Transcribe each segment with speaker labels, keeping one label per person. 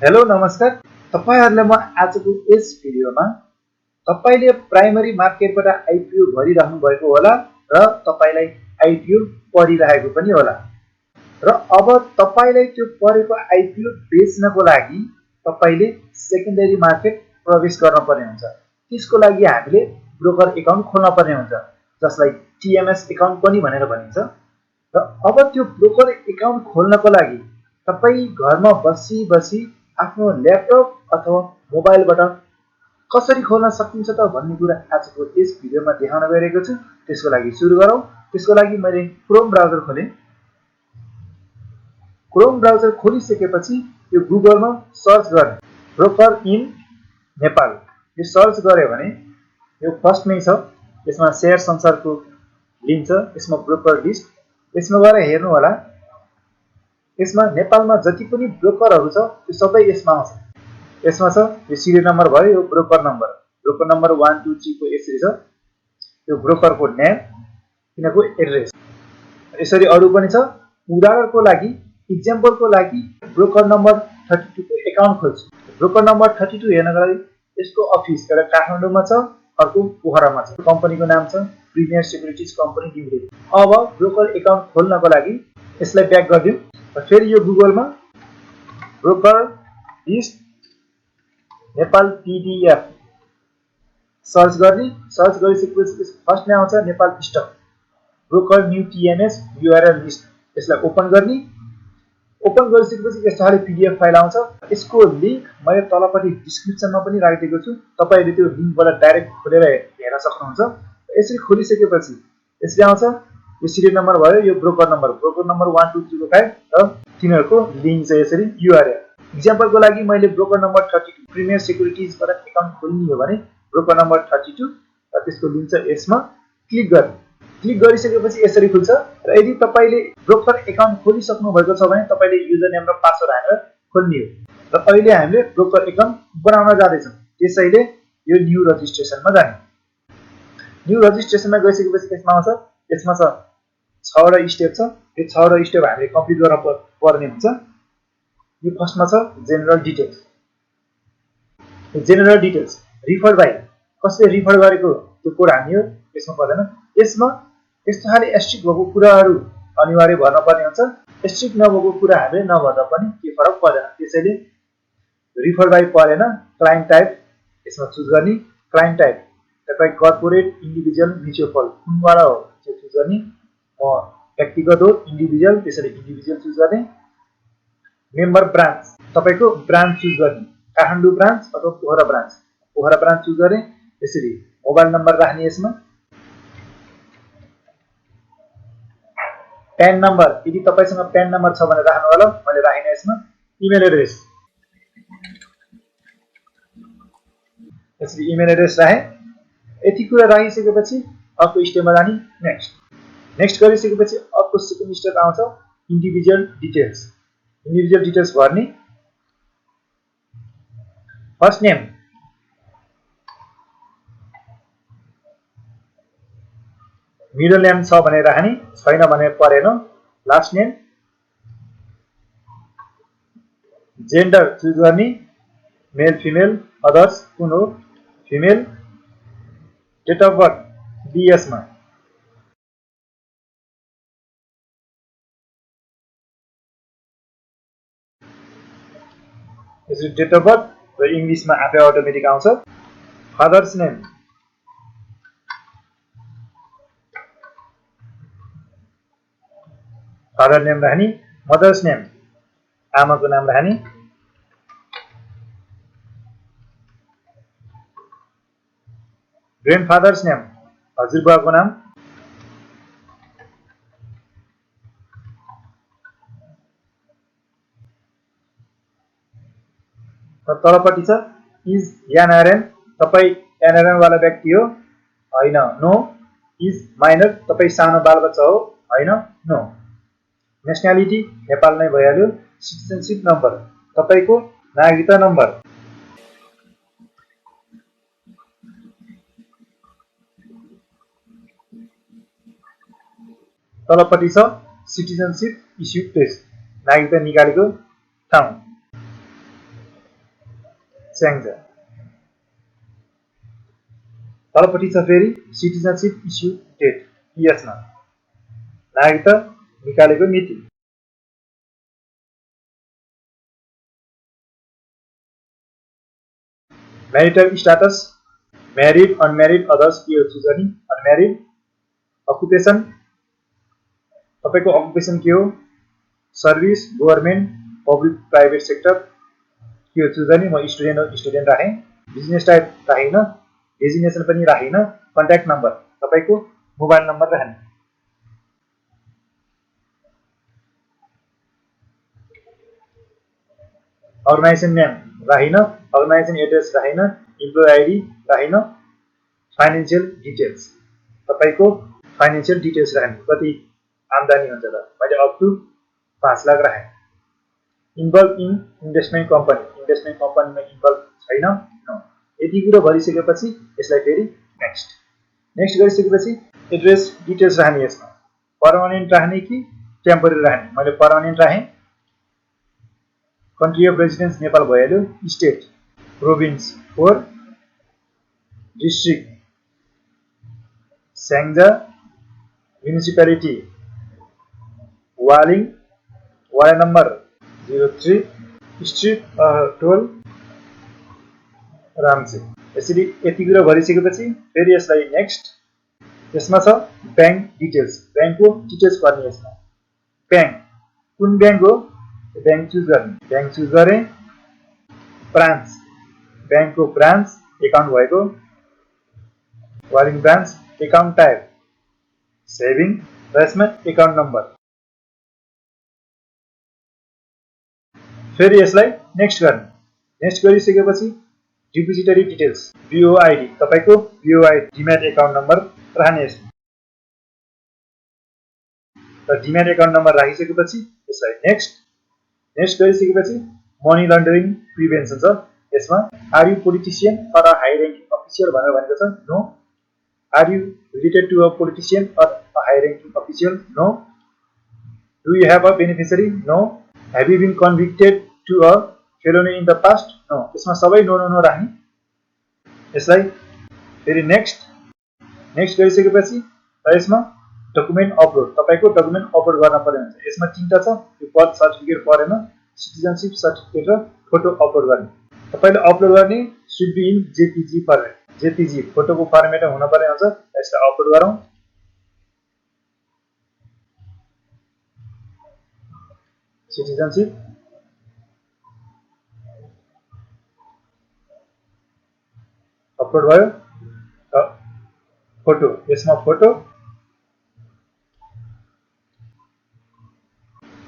Speaker 1: Hello नमस्कार तपाईहरुलाई म आजको यस भिडियोमा तपाईले प्राइमरी मार्केटबाट आइपिओ भरिराख्नु भएको होला र तपाईलाई आइपिओ परिरहेको पनि होला र अब तपाईलाई त्यो परेको आइपिओ बेच्नको लागि तपाईले सेकेन्डरी मार्केट प्रवेश गर्न पर्ने हुन्छ। त्यसको लागि हामीले ब्रोकर एकाउन्ट खोल्न पर्ने हुन्छ जसलाई टीएमएस एकाउन्ट पनि भनेर भनिन्छ। र अब त्यो ब्रोकर एकाउन्ट खोल्नको लागि तपाई घरमा बसी आफ्नो ल्यापटप अथवा मोबाइलबाट कसरी खोल्न सकिन्छ त भन्ने कुरा आजको यस भिडियोमा देखाउन गइरहेको छु। त्यसको लागि सुरु गरौँ। त्यसको लागि मैले क्रोम ब्राउजर खोले। क्रोम ब्राउजर खोलिसकेपछि यो गुगलमा सर्च गर्ने ब्रोकर इन नेपाल यो सर्च गरे भने यो फर्स्टमै छ। यसमा शेयर संसारको लिंक छ। यसमा ब्रोकर लिस्ट यसमा गएर हेर्नु होला। यसमा नेपालमा जति पनि ब्रोकरहरु छ त्यो सबै यसमा आउँछ। यसमा छ यो सिरियल नम्बर भयो यो ब्रोकर नम्बर 1 2 3 को यसरी छ। यो ब्रोकरको नेम तिनीको एड्रेस यसरी अरु पनि छ। उदाहरणको लागि एक्जाम्पलको लागि ब्रोकर नम्बर 32 को एकाउन्ट खोल्छु। ब्रोकर नम्बर 32 हेर्नको लागि यसको अफिस एउटा काठमाडौँमा छ अर्को पोखरामा छ। कम्पनीको नाम छ प्रिमियर सिक्युरिटीज कम्पनी लिमिटेड। अब ब्रोकर एकाउन्ट खोल्नको लागि यसलाई ब्याक गर्दियौ। फेरि यो गुगलमा broker list Nepal PDF search गर्ने। सर्च गरिसकेपछि फर्स्टमा आउँछ Nepal stock broker new TMS URL list. यसलाई ओपन गर्ने। ओपन गरिसकेपछि यस्तो खाले पीडीएफ फाइल आउँछ। यसको लिंक मैले तलपट्टि डिस्क्रिप्सनमा पनि राखिदिएको छु। तपाईले त्यो लिंकबाट डाइरेक्ट खोलेर हेर्न सक्नुहुन्छ। यसरी खोलिसकेपछि यसले आउँछ यो सिरियल नम्बर भयो यो ब्रोकर नम्बर 1 2 3 को फाइल र तिनीहरुको लिंक चाहिँ यसरी यूआरएल। एक्जाम्पलको लागि मैले ब्रोकर नम्बर 32 प्रिमियर सिक्युरिटीजबाट एकाउन्ट खोल्ने हो भने ब्रोकर नम्बर 32 र त्यसको लिंक चाहिँ यसमा क्लिक गर्ने। क्लिक गरिसकेपछि यसरी खुल्छ। र यदि तपाईले ब्रोकर एकाउन्ट खोलिसक्नु भएको छ भने तपाईले युजर नेम र पासवर्ड हालेर खोल्ने हो। र अहिले हामीले ब्रोकर एकाउन्ट बनाउन जाँदै छौं। त्यसैले यो न्यू रजिस्ट्रेसनमा जाने। न्यू रजिस्ट्रेसनमा गइसकेपछि यसमा आउँछ। यसमा छ 6 वटा स्टेप छ। यो 6 वटा स्टेप हामीले कम्प्लिट गर्न पर्ने हुन्छ। यो फर्स्टमा छ general details. General details referred by कसले रिफर गरेको त्यो कोड हाल्ने हो। यसमा पर्दैन। यसमा यस्तो खाले एस्ट्रिक भएको कुराहरु अनिवार्य भर्न पर्ने हुन्छ। एस्ट्रिक नभएको कुरा हामीले नभर्दा पनि के फरक पर्दैन। त्यसैले रिफर बाइ परेन। क्लाइन्ट टाइप यसमा चुज गर्ने। क्लाइन्ट टाइप तपाई कर्पोरेट इन्डिभिजुअल म्युचुअल फन्ड कुनबाट हो त्यो चुज गर्ने। म व्यक्तिगत हो इन्डिभिजुअल त्यसैले इन्डिभिजुअल चुज गर्ने। मेम्बर ब्रान्च तपाईको ब्रान्च चुज गर्ने। काठमाडौँ ब्रान्च अथवा पोखरा ब्रान्च चुज गर्ने। यसरी मोबाइल नम्बर राख्ने। यसमा प्यान नम्बर यदि तपाईसँग प्यान नम्बर छ भने राख्नु होला। मैले राखिन। यसमा इमेल एड्रेस यसरी इमेल एड्रेस राखे। यति कुरा राखिसकेपछि अर्को स्टेपमा जाने। नेक्स्ट गरिसकेपछि अर्को सेकेन्ड स्टेप आउँछ इन्डिभिजुअल डिटेल्स। इन्डिभिजुअल डिटेल्स भर्ने। फर्स्ट नेम मिडल नेम छ भने राख्ने छैन भने परेन। लास्ट नेम जेन्डर चुज गर्ने। मेल फिमेल अदर्स कुन हो female. Date of birth BS मा यसरी डेट अफ बर्थ र इंग्लिशमा आफै अटोमेटिक आउँछ। फादर्स नेम फादर नेम राख्ने। मदर्स नेम आमाको नाम राख्ने। ग्रान्डफादर्स नेम हजुरबाको नाम। तलपट्टि छ इज एनआरएन तपाई एनआरएन वाला व्यक्ति हो हैन नो। इज माइनर तपाई सानो बालबच्चा हो हैन नो। नेशनलिटी नेपाल नै भइहाल्यो। सिटिजनशिप नम्बर तपाईको नागरिकता नम्बर। तलपट्टि छ सिटिजनशिप इस्यु प्लेस नागरिकता निकालेको ठाउँ। स्याङ्जा। तलपट्टि छ फेरि सिटिजनसिप इस्यु डेट, यसमा नागरिकता निकालेको मिति। Marital status, married, unmarried, others के हो चुज गर्ने, अनम्यारिड। अकुपेसन, तपाईँको अकुपेसन के हो, service, government, public, private sector के हो चुज गर्ने। म स्टुडेन्ट हो, स्टुडेन्ट राखेँ। बिजनेस टाइप राखिनँ, डेजिग्नेसन पनि राखिनँ। कन्ट्याक्ट नम्बर तपाईँको मोबाइल नम्बर राख्ने। अर्गनाइजेसन नेम राखिनँ, अर्गनाइजेसन एड्रेस राखिनँ, इम्प्लोइ आइडी राखिनँ। फाइनेन्सियल डिटेल्स, तपाईँको फाइनेन्सियल डिटेल्स राख्ने, कति आम्दानी हुन्छ त। मैले अप टु 5 लाख राखेँ। Involve in investment company, investment कम्पनीमा इन्भल्भ छैन, नो। यति कुरो भरिसकेपछि यसलाई फेरि नेक्स्ट गरिसकेपछि एड्रेस डिटेल्स राख्ने। यसमा पर्मानेन्ट राख्ने कि टेम्पोरेरी राख्ने। मैले पर्मानेन्ट राखेँ। कन्ट्री अफ रेजिडेन्स नेपाल भइहाल्यो। State, province 4, district Syangja, municipality Waling, ward number 03, street टोल रामसे। यसरी यति कुरा भरिसकेपछि फेरि यसलाई नेक्स्ट। यसमा छ ब्याङ्क डिटेल्स, ब्याङ्कको डिटेल्स गर्ने। यसमा ब्याङ्क कुन ब्याङ्क हो, ब्याङ्क चुज गर्ने। ब्याङ्क चुज गरेँ। ब्रान्च, ब्याङ्कको ब्रान्च एकाउन्ट भएको, Waling branch. Account type saving, र यसमा एकाउन्ट नम्बर। फेरि यसलाई नेक्स्ट गर्ने। नेक्स्ट गरिसकेपछि डिपोजिटरी डिटेल्स, बिओआइडी, तपाईँको बिओआइडी, डिम्याट एकाउन्ट नम्बर राख्ने। यसमा र डिम्याट एकाउन्ट नम्बर राखिसकेपछि यसलाई नेक्स्ट गरिसकेपछि मनी लन्डरिङ प्रिभेन्सन छ। यसमा are you politician or high ranking official भनेर भनेको छ, no. Are you related to a politician or a high ranking official, no. Do you have a beneficiary, no. Have you been convicted to a felony in the past, no. यसमा सबै no राख्ने। यसलाई फेरि next गरिसकेपछि र यसमा document upload, तपाईँको document upload गर्न पर्ने हुन्छ। यसमा 3टा छ, यो बर्थ सर्टिफिकेट परेन, सिटिजनसिप सर्टिफिकेट र फोटो अपलोड गर्ने। तपाईँले अपलोड गर्ने should be in JPG format, JPG फोटोको फर्मेट हुनुपर्ने हुन्छ। यसलाई अपलोड गरौँ। सिटिजनसिप, अपलोड भयो। फोटो, यसमा फोटो।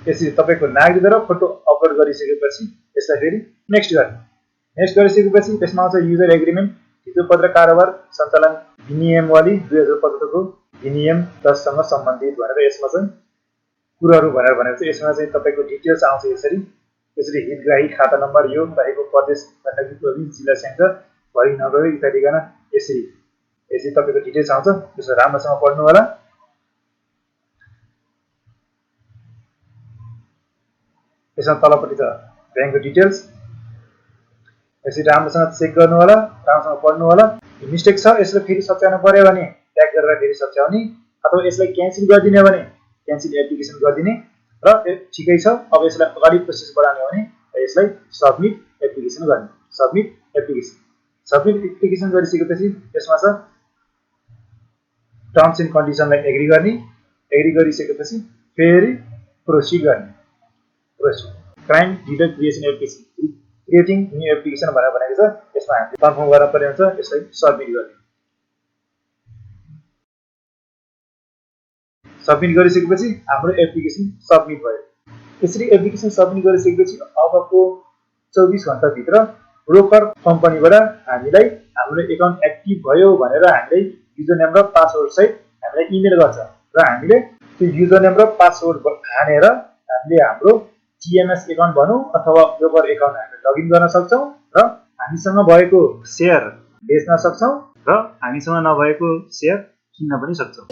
Speaker 1: यसरी तपाईँको नागरिकता र फोटो अपलोड गरिसकेपछि यसलाई फेरि नेक्स्ट गर्ने। नेक्स्ट गरिसकेपछि त्यसमा आउँछ युजर एग्रिमेन्ट, धितोपत्र कारोबार सञ्चालन विनियमवाली 2017 को विनियम 10 सँग सम्बन्धित भनेर यसमा चाहिँ कुराहरू भनेर भनेको छ। यसमा चाहिँ तपाईँको डिटेल्स आउँछ यसरी हितग्राही खाता नम्बर, यो रहेको प्रदेश, गण्डकी, प्रोभिन्स, जिल्ला स्याङ्जा, भरि नगर इत्यादि गर्न यसरी तपाईँको डिटेल्स आउँछ। त्यसो राम्रोसँग पढ्नु होला। यसमा तलपट्टि छ ब्याङ्कको डिटेल्स, यसरी राम्रोसँग चेक गर्नु होला, राम्रोसँग पढ्नु होला। मिस्टेक छ यसलाई फेरि सच्याउनु पर्यो भने ट्याग गरेर फेरि सच्याउने, अथवा यसलाई क्यान्सल गरिदिने भने क्यान्सल एप्लिकेसन गरिदिने। र ठिकै छ, अब यसलाई अगाडि प्रोसेस बढाउने हो भने यसलाई सबमिट एप्लिकेसन गर्ने। सबमिट एप्लिकेसन गरिसकेपछि यसमा छ टर्म्स एन्ड कन्डिसनलाई एग्री गर्ने। एग्री गरिसकेपछि फेरि प्रोसिड गर्ने। Crime detail creation application, creating new application भनेर भनेको छ। यसमा हामीले कन्फर्म गर्न पर्ने हुन्छ। यसलाई सबमिट गर्ने। सबमिट गरिसकेपछि हाम्रो एप्लिकेसन सबमिट भयो। यसरी एप्लिकेसन सबमिट गरिसकेपछि अबको 24 घण्टाभित्र ब्रोकर कम्पनीबाट हामीलाई हाम्रो एकाउन्ट एक्टिभ भयो भनेर हामीलाई युजर नेम र पासवर्ड सहित हामीलाई इमेल गर्छ, र हामीले त्यो युजर नेम र पासवर्ड हानेर हामीले हाम्रो TMS एकाउन्ट भनौँ अथवा ब्रोकर एकाउन्ट हामीले लगइन गर्न सक्छौँ, र हामीसँग भएको सेयर बेच्न सक्छौँ, र हामीसँग नभएको सेयर किन्न पनि सक्छौँ।